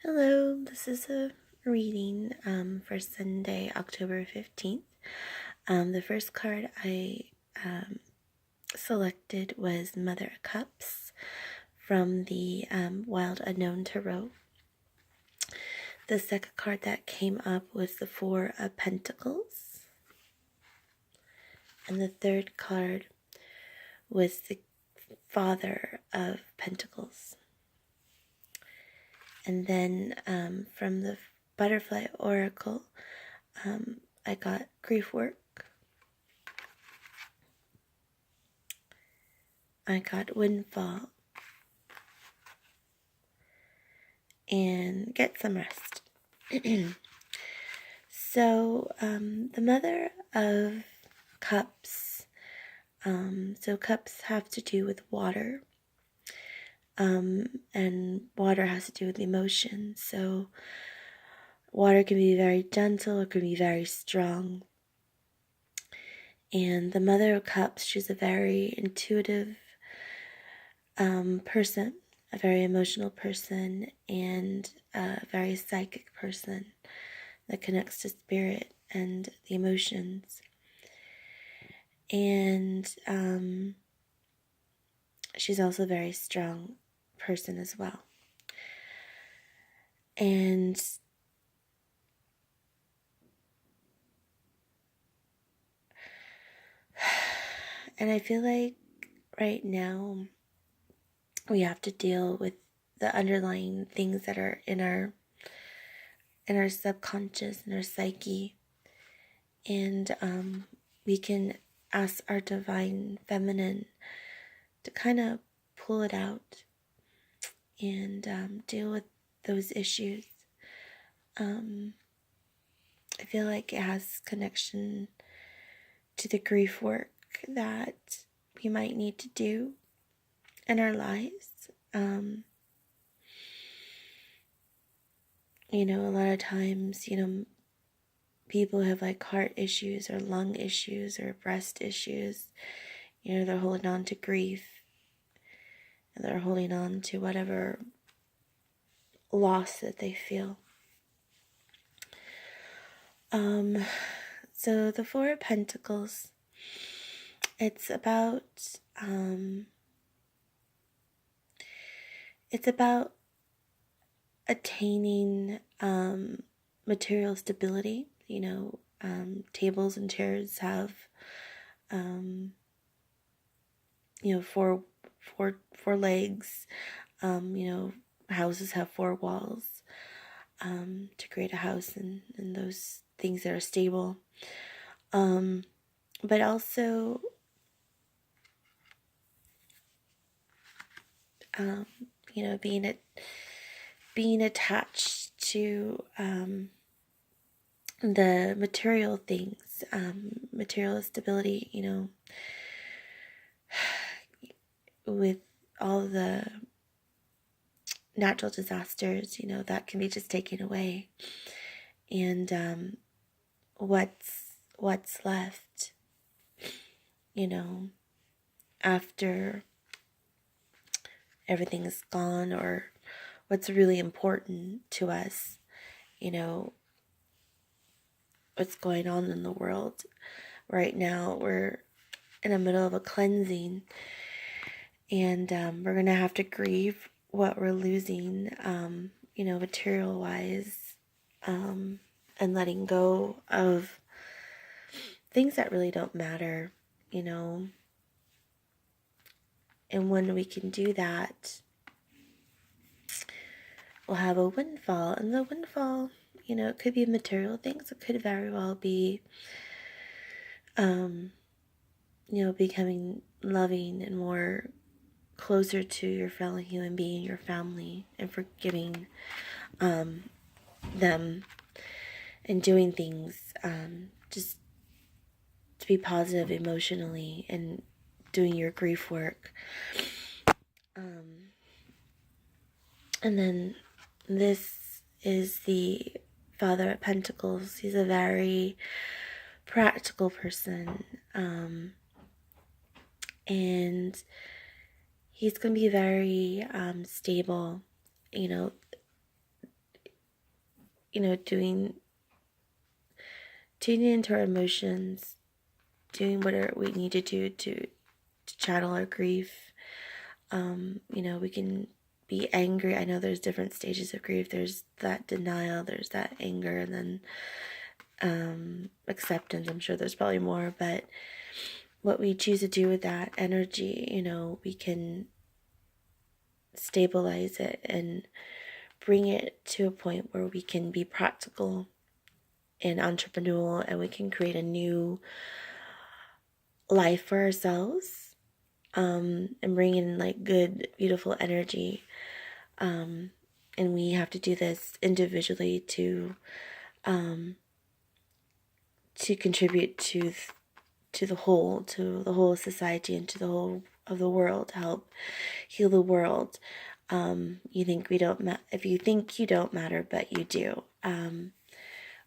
Hello, this is a reading for Sunday, October 15th. The first card I selected was Mother of Cups from the Wild Unknown Tarot. The second card that came up was the Four of Pentacles. And the third card was the Father of Pentacles. And then from the Butterfly Oracle, I got Grief Work. I got Windfall. And Get Some Rest. So, the Mother of Cups. So cups have to do with water. And water has to do with emotion. So water can be very gentle, it can be very strong. And the Mother of Cups, she's a very intuitive person, a very emotional person, and a very psychic person that connects to spirit and the emotions. And she's also a very strong person as well. And I feel like right now we have to deal with the underlying things that are in our subconscious and our psyche. And we can ask our divine feminine to kind of pull it out and deal with those issues. I feel like it has connection to the grief work that we might need to do in our lives. A lot of times, people have like heart issues or lung issues or breast issues. They're holding on to grief. And they're holding on to whatever loss that they feel. So the Four of Pentacles, it's about attaining material stability. Tables and chairs have four legs. Houses have four walls to create a house and those things that are stable. But also being attached to the material things, material stability, with all the natural disasters, that can be just taken away. And what's left, after everything is gone, or what's really important to us, what's going on in the world right now. We're in the middle of a cleansing, and we're going to have to grieve what we're losing, material-wise, and letting go of things that really don't matter, And when we can do that, we'll have a windfall. And the windfall, it could be material things. It could very well be, becoming loving and more closer to your fellow human being, your family, and forgiving them and doing things just to be positive emotionally and doing your grief work. And then this is the Father of Pentacles. He's a very practical person, and he's going to be very stable. tuning into our emotions, doing whatever we need to do to channel our grief. We can be angry. I know there's different stages of grief. There's that denial, there's that anger, and then acceptance. I'm sure there's probably more, but what we choose to do with that energy, we can stabilize it and bring it to a point where we can be practical and entrepreneurial, and we can create a new life for ourselves, and bring in like good, beautiful energy. And we have to do this individually to contribute to the whole society, and to the whole of the world, to help heal the world. You think we don't if you think you don't matter, but you do.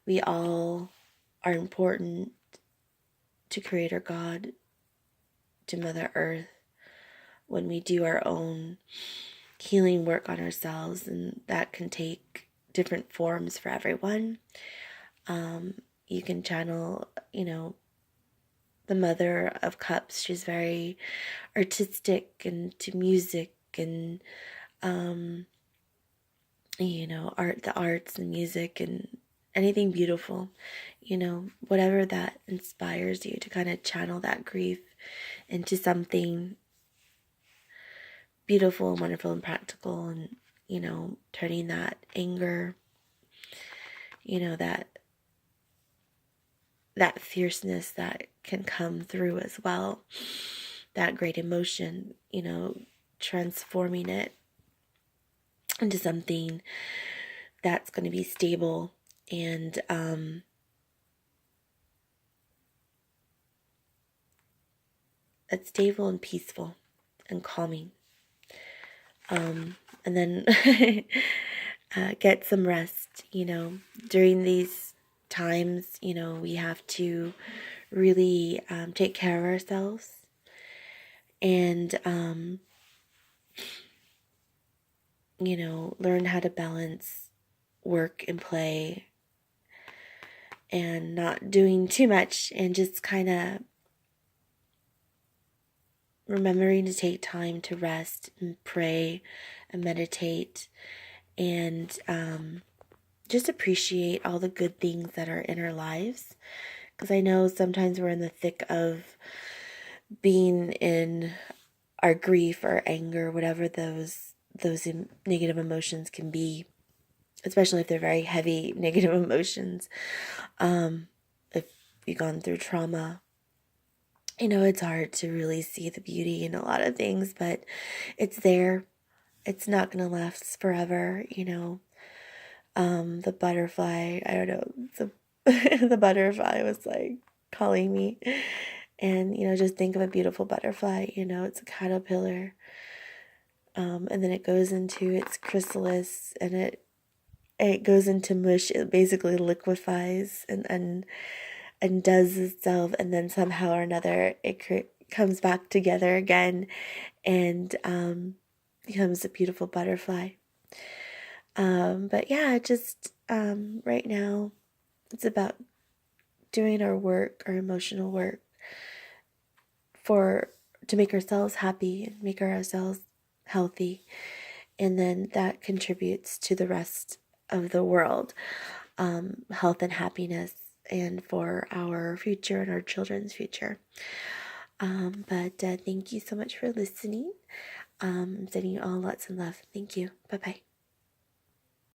We all are important to Creator God, to Mother Earth, when we do our own healing work on ourselves, and that can take different forms for everyone. You can channel, the Mother of Cups. She's very artistic and to music and, the arts and music and anything beautiful, whatever that inspires you to kind of channel that grief into something beautiful and wonderful and practical, and, turning that anger, that fierceness that can come through as well, that great emotion, transforming it into something that's going to be stable and that's stable and peaceful and calming. And then get some rest, during these times. We have to really take care of ourselves, and learn how to balance work and play, and not doing too much, and just kind of remembering to take time to rest and pray and meditate, and just appreciate all the good things that are in our lives. Because I know sometimes we're in the thick of being in our grief or anger, whatever those negative emotions can be, especially if they're very heavy negative emotions. If you've gone through trauma, it's hard to really see the beauty in a lot of things, but it's there. It's not going to last forever, The butterfly, I don't know, the butterfly was like calling me, and, just think of a beautiful butterfly, it's a caterpillar, and then it goes into its chrysalis, and it goes into mush. It basically liquefies and does itself, and then somehow or another it comes back together again, and becomes a beautiful butterfly. But yeah, just right now it's about doing our work, our emotional work, to make ourselves happy and make ourselves healthy, and then that contributes to the rest of the world, health and happiness, and for our future and our children's future. But thank you so much for listening. I'm sending you all lots of love. Thank you. Bye-bye.